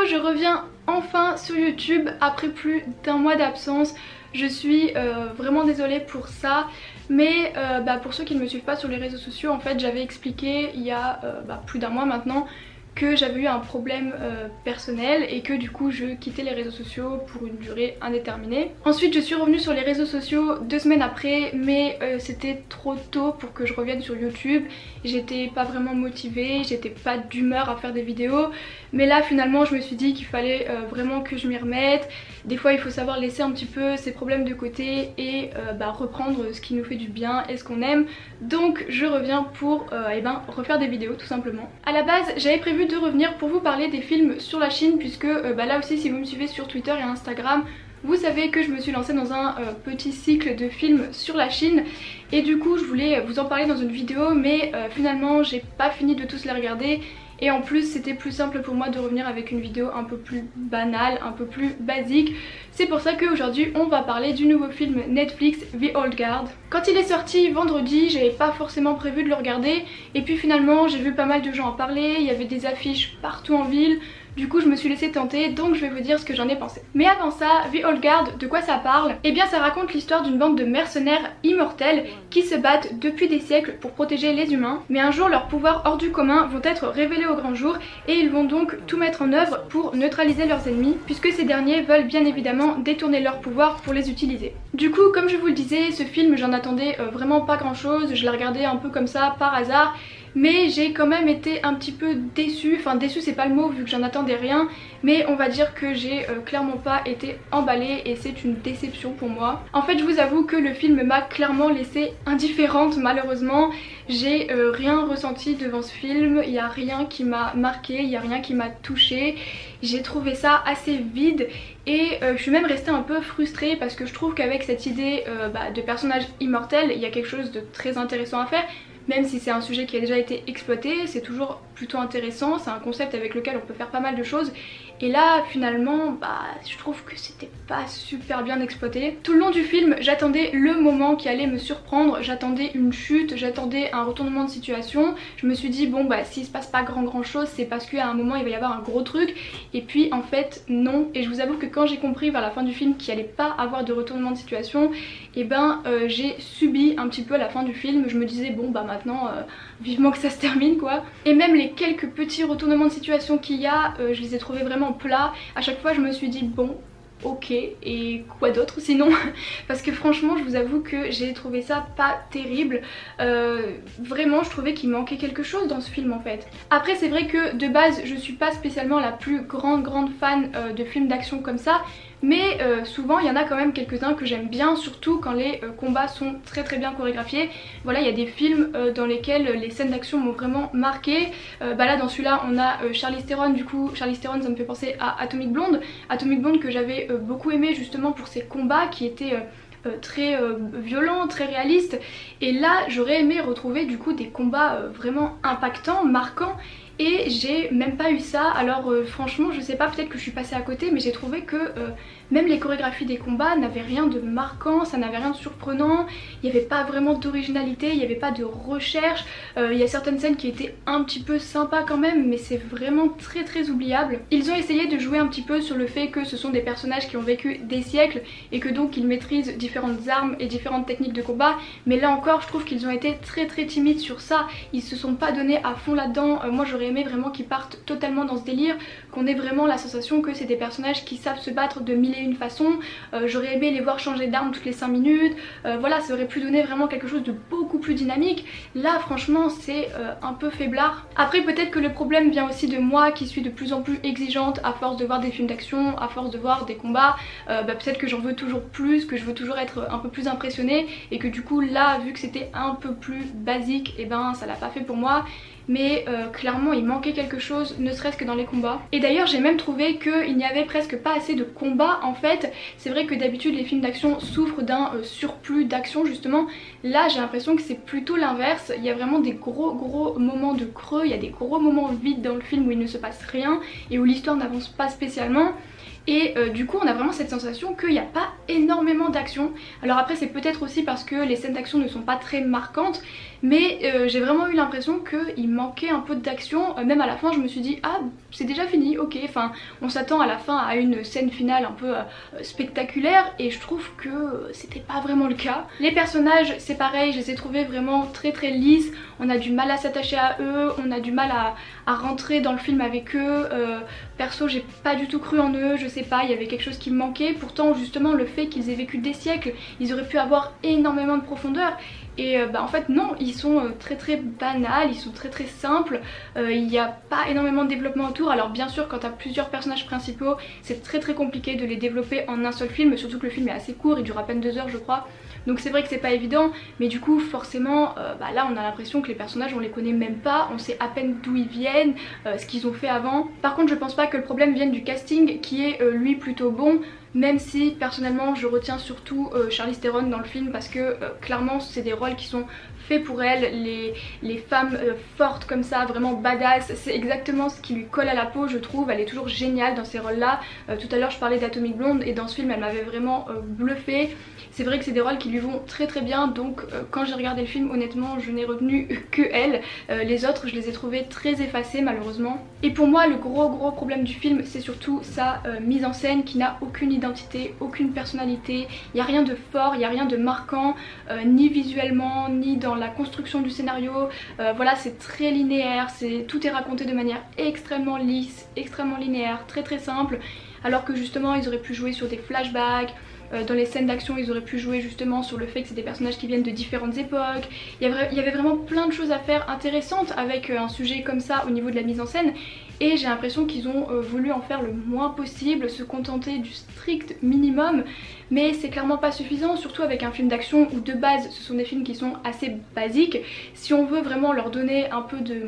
je reviens enfin sur YouTube après plus d'un mois d'absence. Je suis vraiment désolée pour ça, mais pour ceux qui ne me suivent pas sur les réseaux sociaux, en fait j'avais expliqué il y a plus d'un mois maintenant que j'avais eu un problème personnel et que du coup je quittais les réseaux sociaux pour une durée indéterminée. Ensuite je suis revenue sur les réseaux sociaux 2 semaines après, mais c'était trop tôt pour que je revienne sur YouTube. J'étais pas vraiment motivée, j'étais pas d'humeur à faire des vidéos, mais là finalement je me suis dit qu'il fallait vraiment que je m'y remette. Des fois il faut savoir laisser un petit peu ses problèmes de côté et reprendre ce qui nous fait du bien et ce qu'on aime. Donc je reviens pour refaire des vidéos tout simplement. À la base j'avais prévu de revenir pour vous parler des films sur la Chine, puisque là aussi si vous me suivez sur Twitter et Instagram, vous savez que je me suis lancée dans un petit cycle de films sur la Chine et du coup je voulais vous en parler dans une vidéo, mais finalement j'ai pas fini de tous les regarder. Et en plus c'était plus simple pour moi de revenir avec une vidéo un peu plus banale, un peu plus basique. C'est pour ça qu'aujourd'hui on va parler du nouveau film Netflix The Old Guard. Quand il est sorti vendredi, j'avais pas forcément prévu de le regarder. Et puis finalement j'ai vu pas mal de gens en parler, il y avait des affiches partout en ville. Du coup je me suis laissée tenter, donc je vais vous dire ce que j'en ai pensé. Mais avant ça, The Old Guard, de quoi ça parle? Eh bien ça raconte l'histoire d'une bande de mercenaires immortels qui se battent depuis des siècles pour protéger les humains. Mais un jour leurs pouvoirs hors du commun vont être révélés au grand jour et ils vont donc tout mettre en œuvre pour neutraliser leurs ennemis, puisque ces derniers veulent bien évidemment détourner leurs pouvoirs pour les utiliser. Du coup comme je vous le disais, ce film j'en attendais vraiment pas grand chose, je l'ai regardé un peu comme ça par hasard. Mais j'ai quand même été un petit peu déçue, enfin déçue c'est pas le mot vu que j'en attendais rien, mais on va dire que j'ai clairement pas été emballée et c'est une déception pour moi. En fait je vous avoue que le film m'a clairement laissée indifférente malheureusement. J'ai rien ressenti devant ce film, il y a rien qui m'a marqué, il y a rien qui m'a touchée. J'ai trouvé ça assez vide et je suis même restée un peu frustrée parce que je trouve qu'avec cette idée de personnage immortel, il y a quelque chose de très intéressant à faire. Même si c'est un sujet qui a déjà été exploité, c'est toujours plutôt intéressant, c'est un concept avec lequel on peut faire pas mal de choses. Et là finalement je trouve que c'était pas super bien exploité. Tout le long du film j'attendais le moment qui allait me surprendre, j'attendais une chute, j'attendais un retournement de situation. Je me suis dit bon s'il se passe pas grand chose c'est parce qu'à un moment il va y avoir un gros truc. Et puis en fait non, et je vous avoue que quand j'ai compris vers la fin du film qu'il allait pas avoir de retournement de situation, et j'ai subi un petit peu à la fin du film. Je me disais bon maintenant vivement que ça se termine quoi. Et même les quelques petits retournements de situation qu'il y a, je les ai trouvés vraiment plats. À chaque fois je me suis dit bon ok, et quoi d'autre sinon? Parce que franchement je vous avoue que j'ai trouvé ça pas terrible. Vraiment je trouvais qu'il manquait quelque chose dans ce film en fait. Après c'est vrai que de base je suis pas spécialement la plus grande fan de films d'action comme ça, mais souvent il y en a quand même quelques-uns que j'aime bien, surtout quand les combats sont très bien chorégraphiés. Voilà, il y a des films dans lesquels les scènes d'action m'ont vraiment marqué. Là dans celui-là on a Charlize Theron, du coup Charlize Theron ça me fait penser à Atomic Blonde. Atomic Blonde que j'avais beaucoup aimé justement pour ses combats qui étaient très violents, très réalistes. Et là j'aurais aimé retrouver du coup des combats vraiment impactants, marquants. Et j'ai même pas eu ça. Alors franchement je sais pas, peut-être que je suis passée à côté, mais j'ai trouvé que même les chorégraphies des combats n'avaient rien de marquant, ça n'avait rien de surprenant, il n'y avait pas vraiment d'originalité, il n'y avait pas de recherche. Il y a certaines scènes qui étaient un petit peu sympas quand même, mais c'est vraiment très oubliable. Ils ont essayé de jouer un petit peu sur le fait que ce sont des personnages qui ont vécu des siècles et que donc ils maîtrisent différentes armes et différentes techniques de combat, mais là encore je trouve qu'ils ont été très timides sur ça. Ils se sont pas donnés à fond là-dedans. Moi j'aurais aimé vraiment qu'ils partent totalement dans ce délire, qu'on ait vraiment la sensation que c'est des personnages qui savent se battre de mille et une façons. J'aurais aimé les voir changer d'arme toutes les 5 minutes. Voilà, ça aurait pu donner vraiment quelque chose de beaucoup plus dynamique. Là franchement c'est un peu faiblard. Après peut-être que le problème vient aussi de moi qui suis de plus en plus exigeante à force de voir des films d'action, à force de voir des combats. Peut-être que j'en veux toujours plus, que je veux toujours être un peu plus impressionnée et que du coup là vu que c'était un peu plus basique, et ça l'a pas fait pour moi. Mais clairement il manquait quelque chose, ne serait-ce que dans les combats. Et d'ailleurs j'ai même trouvé qu'il n'y avait presque pas assez de combats en fait. C'est vrai que d'habitude les films d'action souffrent d'un surplus d'action justement. Là j'ai l'impression que c'est plutôt l'inverse. Il y a vraiment des gros moments de creux, il y a des gros moments vides dans le film où il ne se passe rien et où l'histoire n'avance pas spécialement. et du coup on a vraiment cette sensation qu'il n'y a pas énormément d'action. Alors après c'est peut-être aussi parce que les scènes d'action ne sont pas très marquantes, mais j'ai vraiment eu l'impression qu'il manquait un peu d'action. Même à la fin je me suis dit ah c'est déjà fini, ok, enfin on s'attend à la fin à une scène finale un peu spectaculaire, et je trouve que c'était pas vraiment le cas. Les personnages c'est pareil, je les ai trouvés vraiment très lisses, on a du mal à s'attacher à eux, on a du mal à rentrer dans le film avec eux. Perso j'ai pas du tout cru en eux, je sais pas, il y avait quelque chose qui me manquait. Pourtant justement le fait qu'ils aient vécu des siècles, ils auraient pu avoir énormément de profondeur. Et en fait non, ils sont très banals, ils sont très simples, il n'y a pas énormément de développement autour. Alors bien sûr quand tu as plusieurs personnages principaux c'est très compliqué de les développer en un seul film, surtout que le film est assez court, il dure à peine 2 heures je crois. Donc c'est vrai que c'est pas évident, mais du coup forcément là on a l'impression que les personnages on les connaît même pas, on sait à peine d'où ils viennent, ce qu'ils ont fait avant. Par contre je pense pas que le problème vienne du casting qui est lui plutôt bon, même si personnellement je retiens surtout Charlize Theron dans le film parce que clairement c'est des rôles qui sont faits pour elle, les femmes fortes comme ça, vraiment badass, c'est exactement ce qui lui colle à la peau je trouve. Elle est toujours géniale dans ces rôles là. Tout à l'heure je parlais d'Atomic Blonde et dans ce film elle m'avait vraiment bluffée. C'est vrai que c'est des rôles qui lui vont très bien, donc quand j'ai regardé le film honnêtement je n'ai retenu que elle. Les autres je les ai trouvés très effacés malheureusement. Et pour moi le gros problème du film c'est surtout sa mise en scène qui n'a aucune identité, aucune personnalité, il n'y a rien de fort, il n'y a rien de marquant, ni visuellement ni dans la construction du scénario. Voilà, c'est très linéaire, tout est raconté de manière extrêmement lisse, extrêmement linéaire, très simple, alors que justement ils auraient pu jouer sur des flashbacks. Dans les scènes d'action ils auraient pu jouer justement sur le fait que c'est des personnages qui viennent de différentes époques. Il y avait vraiment plein de choses à faire intéressantes avec un sujet comme ça au niveau de la mise en scène, et j'ai l'impression qu'ils ont voulu en faire le moins possible, se contenter du strict minimum, mais c'est clairement pas suffisant, surtout avec un film d'action où de base ce sont des films qui sont assez basiques. Si on veut vraiment leur donner un peu de...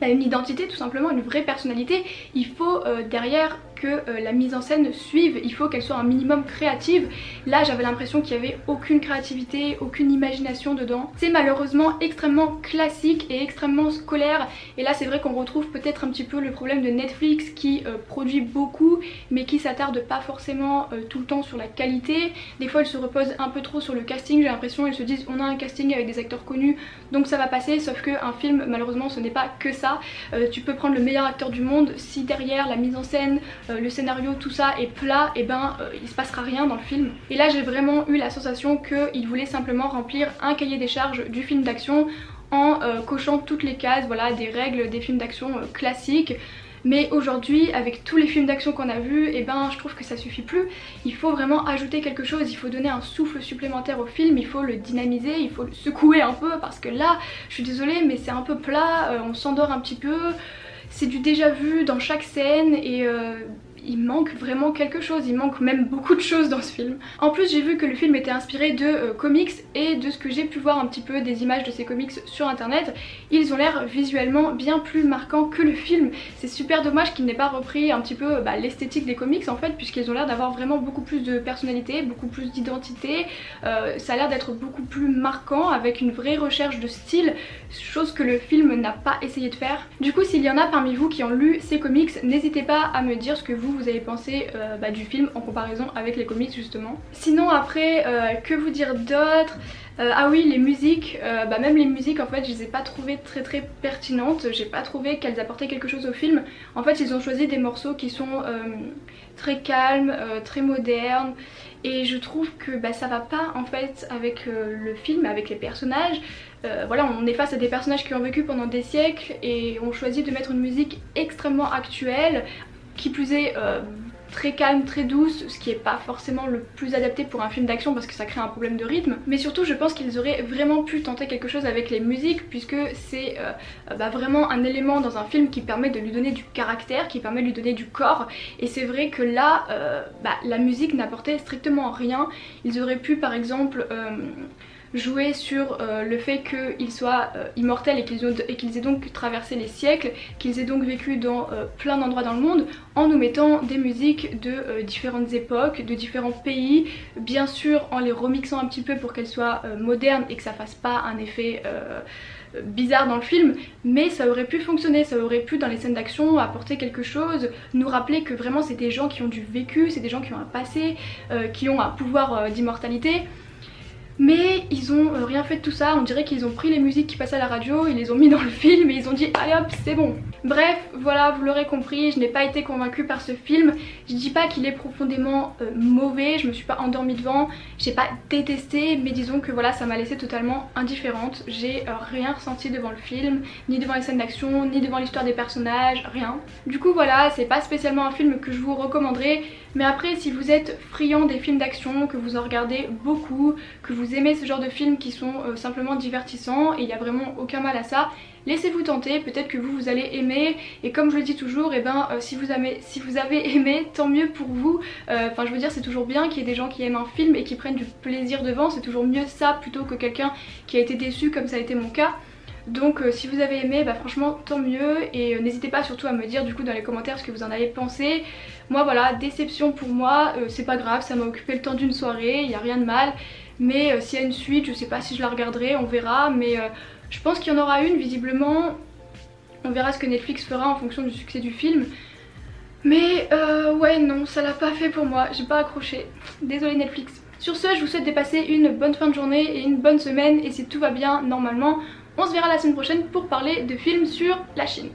une identité tout simplement, une vraie personnalité, il faut derrière que la mise en scène suive, il faut qu'elle soit un minimum créative. Là j'avais l'impression qu'il n'y avait aucune créativité, aucune imagination dedans. C'est malheureusement extrêmement classique et extrêmement scolaire, et là c'est vrai qu'on retrouve peut-être un petit peu le problème de Netflix qui produit beaucoup mais qui s'attarde pas forcément tout le temps sur la qualité. Des fois ils se reposent un peu trop sur le casting, j'ai l'impression, ils se disent on a un casting avec des acteurs connus donc ça va passer, sauf qu'un film malheureusement ce n'est pas que ça. Tu peux prendre le meilleur acteur du monde, si derrière la mise en scène, le scénario, tout ça est plat, et ben il se passera rien dans le film. Et là j'ai vraiment eu la sensation qu'il voulait simplement remplir un cahier des charges du film d'action en cochant toutes les cases, voilà, des règles des films d'action classiques. Mais aujourd'hui avec tous les films d'action qu'on a vus, et ben je trouve que ça suffit plus. Il faut vraiment ajouter quelque chose, il faut donner un souffle supplémentaire au film, il faut le dynamiser, il faut le secouer un peu, parce que là je suis désolée mais c'est un peu plat, on s'endort un petit peu, c'est du déjà vu dans chaque scène, et il manque vraiment quelque chose, il manque même beaucoup de choses dans ce film. En plus j'ai vu que le film était inspiré de comics, et de ce que j'ai pu voir un petit peu des images de ces comics sur internet, ils ont l'air visuellement bien plus marquants que le film. C'est super dommage qu'il n'ait pas repris un petit peu l'esthétique des comics en fait, puisqu'ils ont l'air d'avoir vraiment beaucoup plus de personnalité, beaucoup plus d'identité, ça a l'air d'être beaucoup plus marquant, avec une vraie recherche de style, chose que le film n'a pas essayé de faire. Du coup s'il y en a parmi vous qui ont lu ces comics, n'hésitez pas à me dire ce que vous avez pensé du film en comparaison avec les comics justement. Sinon après que vous dire d'autre? Ah oui, les musiques, même les musiques en fait je les ai pas trouvées très pertinentes, j'ai pas trouvé qu'elles apportaient quelque chose au film. En fait ils ont choisi des morceaux qui sont très calmes, très modernes, et je trouve que ça va pas en fait avec le film, avec les personnages. Voilà, on est face à des personnages qui ont vécu pendant des siècles et on choisit de mettre une musique extrêmement actuelle, qui plus est très calme, très douce, ce qui est pas forcément le plus adapté pour un film d'action parce que ça crée un problème de rythme. Mais surtout je pense qu'ils auraient vraiment pu tenter quelque chose avec les musiques, puisque c'est vraiment un élément dans un film qui permet de lui donner du caractère, qui permet de lui donner du corps, et c'est vrai que là la musique n'apportait strictement rien. Ils auraient pu par exemple jouer sur le fait qu'ils soient immortels et qu'ils aient donc traversé les siècles, qu'ils aient donc vécu dans plein d'endroits dans le monde, en nous mettant des musiques de différentes époques, de différents pays, bien sûr en les remixant un petit peu pour qu'elles soient modernes et que ça fasse pas un effet bizarre dans le film, mais ça aurait pu fonctionner, ça aurait pu dans les scènes d'action apporter quelque chose, nous rappeler que vraiment c'est des gens qui ont du vécu, c'est des gens qui ont un passé, qui ont un pouvoir d'immortalité. Mais ils ont rien fait de tout ça, on dirait qu'ils ont pris les musiques qui passaient à la radio, ils les ont mis dans le film et ils ont dit allez hop c'est bon. Bref voilà, vous l'aurez compris, je n'ai pas été convaincue par ce film. Je dis pas qu'il est profondément mauvais, je me suis pas endormie devant, j'ai pas détesté, mais disons que voilà ça m'a laissé totalement indifférente. J'ai rien ressenti devant le film, ni devant les scènes d'action, ni devant l'histoire des personnages, rien. Du coup voilà, c'est pas spécialement un film que je vous recommanderais, mais après si vous êtes friand des films d'action, que vous en regardez beaucoup, que vous aimez ce genre de films qui sont simplement divertissants, et il n'y a vraiment aucun mal à ça, laissez-vous tenter, peut-être que vous allez aimer, et comme je le dis toujours, et si vous avez aimé, tant mieux pour vous. Enfin je veux dire, c'est toujours bien qu'il y ait des gens qui aiment un film et qui prennent du plaisir devant, c'est toujours mieux ça plutôt que quelqu'un qui a été déçu comme ça a été mon cas. Donc si vous avez aimé, bah franchement tant mieux, et n'hésitez pas surtout à me dire du coup dans les commentaires ce que vous en avez pensé. Moi voilà, déception pour moi, c'est pas grave, ça m'a occupé le temps d'une soirée, il n'y a rien de mal. Mais s'il y a une suite, je sais pas si je la regarderai, on verra, mais je pense qu'il y en aura une visiblement. On verra ce que Netflix fera en fonction du succès du film. Mais ouais non, ça l'a pas fait pour moi, j'ai pas accroché, désolée Netflix. Sur ce, je vous souhaite de passer une bonne fin de journée et une bonne semaine, et si tout va bien normalement, on se verra la semaine prochaine pour parler de films sur la Chine.